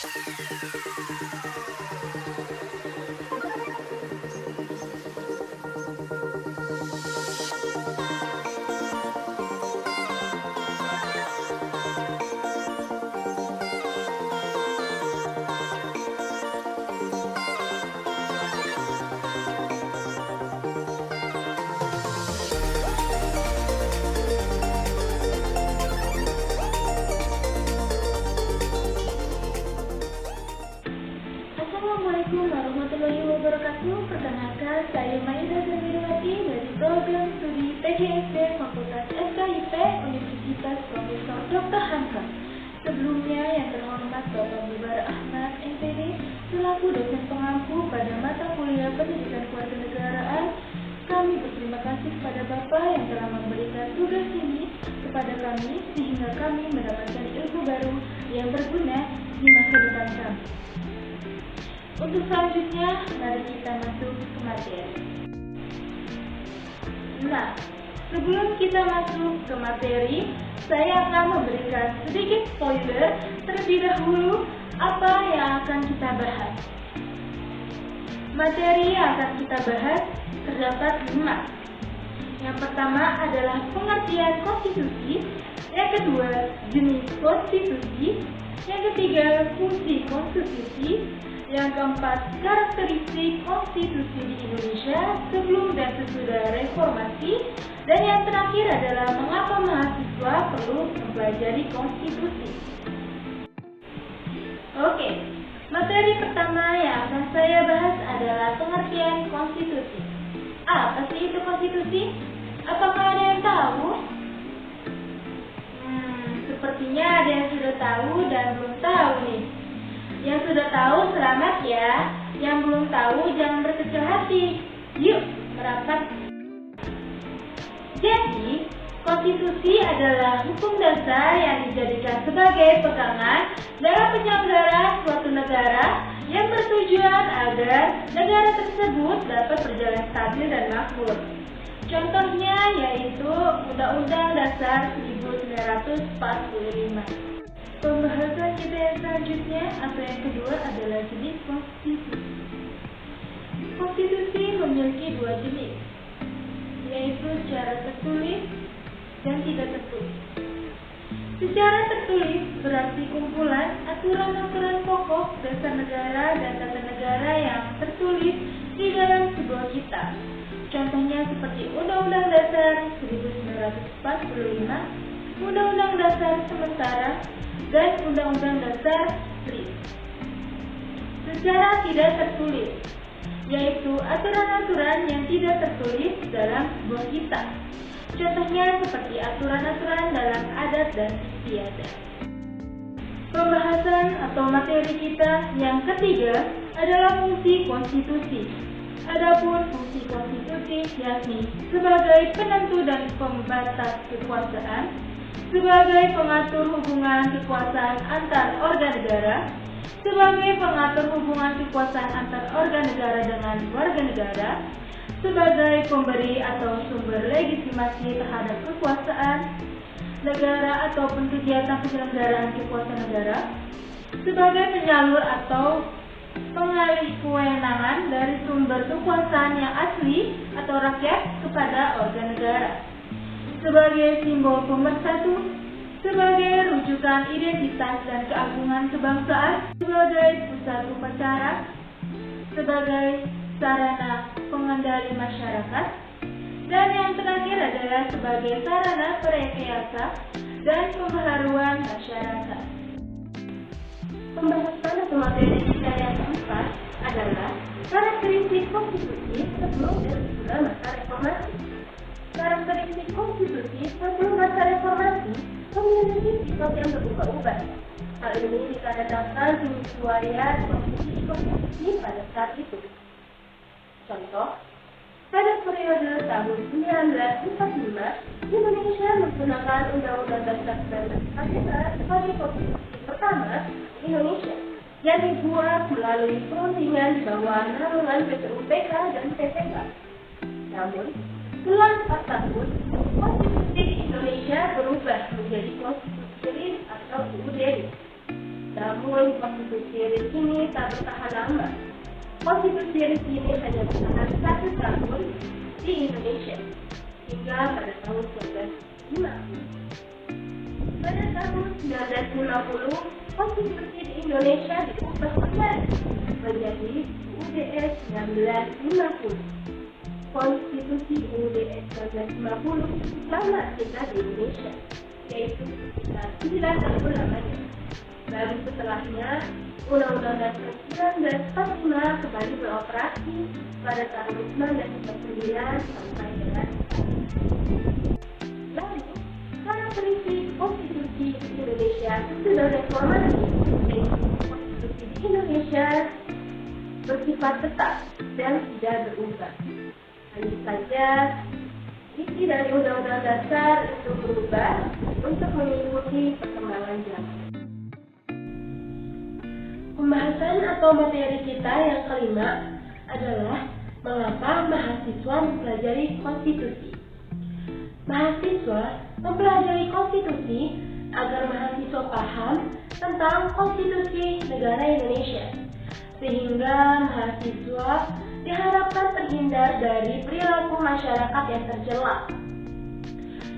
Assalamualaikum warahmatullahi wabarakatuh. Perkenalkan, saya Maida Zamirwati dari program studi PGSD Fakultas FKIP Universitas Profesor Dr. Hamka. Sebelumnya, yang terhormat Bapak Bubar Ahmad MPD selaku dosen pengampu pada mata kuliah Pendidikan Kewarganegaraan, kami berterima kasih kepada Bapak yang telah memberikan tugas ini kepada kami sehingga kami mendapatkan ilmu baru yang berguna di masa depan kami. Untuk selanjutnya, mari kita masuk ke materi. Nah, sebelum kita masuk ke materi, saya akan memberikan sedikit spoiler terlebih dahulu apa yang akan kita bahas. Materi yang akan kita bahas terdapat 5. Yang pertama adalah pengertian konstitusi, yang kedua jenis konstitusi, yang ketiga fungsi konstitusi, yang keempat, karakteristik konstitusi di Indonesia sebelum dan sesudah reformasi, dan yang terakhir adalah mengapa mahasiswa perlu mempelajari konstitusi. Oke, materi pertama yang akan saya bahas adalah pengertian konstitusi. Apa sih itu konstitusi? Apakah ada yang tahu? Sepertinya ada yang sudah tahu dan belum tahu nih. Yang sudah tahu selamat ya, yang belum tahu jangan berkecil hati. Yuk, merapat. Jadi, konstitusi adalah hukum dasar yang dijadikan sebagai pegangan dalam penyelenggaraan suatu negara yang bertujuan agar negara tersebut dapat berjalan stabil dan makmur. Contohnya yaitu Undang-Undang Dasar 1945. Pembahasan kita yang selanjutnya atau yang kedua adalah jenis konstitusi. Konstitusi memiliki 2 jenis, yaitu secara tertulis dan tidak tertulis. Secara tertulis berarti kumpulan aturan-aturan pokok dasar negara dan tata negara yang tertulis di dalam sebuah kitab. Contohnya seperti Undang-Undang Dasar 1945, Undang-Undang Dasar Sementara, dan Undang-Undang Dasar RI. Secara tidak tertulis, yaitu aturan-aturan yang tidak tertulis dalam sebuah kitab. Contohnya seperti aturan-aturan dalam adat dan istiadat. Pembahasan atau materi kita yang ketiga adalah fungsi konstitusi. Adapun fungsi konstitusi yakni sebagai penentu dan pembatas kekuasaan, sebagai pengatur hubungan kekuasaan antar organ negara, sebagai pengatur hubungan kekuasaan antar organ negara dengan warga negara, sebagai pemberi atau sumber legitimasi terhadap kekuasaan negara ataupun kegiatan penyelenggaraan kekuasaan negara, sebagai penyalur atau pengalih kewenangan dari sumber kekuasaan yang asli atau rakyat kepada organ negara, sebagai simbol pemersatu, sebagai rujukan identitas dan keagungan kebangsaan, sebagai pusat upacara, sebagai sarana pengendali masyarakat, dan yang terakhir adalah sebagai sarana perekayasa dan pembaharuan masyarakat. Pembahasan atau materi kita yang keempat adalah karakteristik konstitusi sebelum dan sesudah masa reformasi. Karakteristik konstitusi sebelum masa reformasi memiliki sifat yang berubah-ubah. Hal ini dikarenakan penyesuaian konstitusi pada saat itu. Contoh, pada periode tahun 1945, Indonesia menggunakan Undang-Undang Dasar 1945 sebagai konstitusi pertama di Indonesia yang dibuat melalui perundingan di bawah naungan PPUPK dan PPK. Namun, setelah 4 tahun, konstitusi di Indonesia berubah menjadi konstitusi atau UUD. Namun, konstitusi RIS ini tak bertahan lama. Konstitusi RIS ini hanya bertahan 1 tahun di Indonesia, hingga pada tahun 1950. Pada tahun 1950, konstitusi di Indonesia diubah kembali menjadi UUD 1950. Konstitusi UUD 1950 lama kita di Indonesia, yaitu sekitar 9 tahun lamanya. Baru setelahnya, Undang-Undang Dasar 1945 kembali beroperasi pada tahun 1949 sampai dengan lalu, karakteristik konstitusi di Indonesia sesudah reformasi. Konstitusi di Indonesia bersifat tetap dan tidak berubah. Hanya saja, isi dari Undang-Undang Dasar itu berubah untuk mengikuti perkembangan zaman. Pembahasan atau materi kita yang kelima adalah mengapa mahasiswa mempelajari konstitusi. Mahasiswa mempelajari konstitusi agar mahasiswa paham tentang konstitusi negara Indonesia, sehingga mahasiswa diharapkan terhindar dari perilaku masyarakat yang tercela.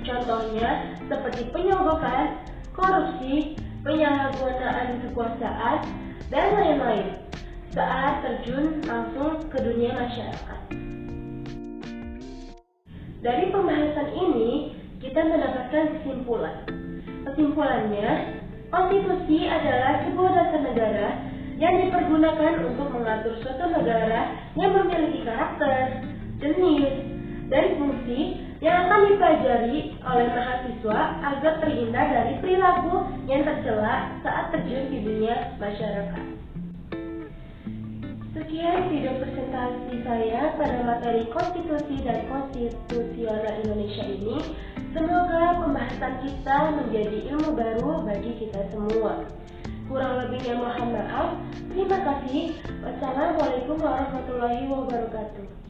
Contohnya seperti penyogokan, korupsi, penyalahgunaan kekuasaan, dan lain-lain saat terjun langsung ke dunia masyarakat. Dari pembahasan ini, kita mendapatkan kesimpulan. Kesimpulannya, konstitusi adalah sebuah dasar negara yang dipergunakan untuk mengatur suatu negara yang memiliki karakter, jenis, dan fungsi yang akan dipelajari oleh mahasiswa agar terhindar dari perilaku yang tercela saat terjun di dunia masyarakat. Sekian video presentasi saya pada materi konstitusi dan konstitusional Indonesia ini. Semoga pembahasan kita menjadi ilmu baru bagi kita semua. Kurang lebihnya mohon maaf. Terima kasih. Wassalamualaikum warahmatullahi wabarakatuh.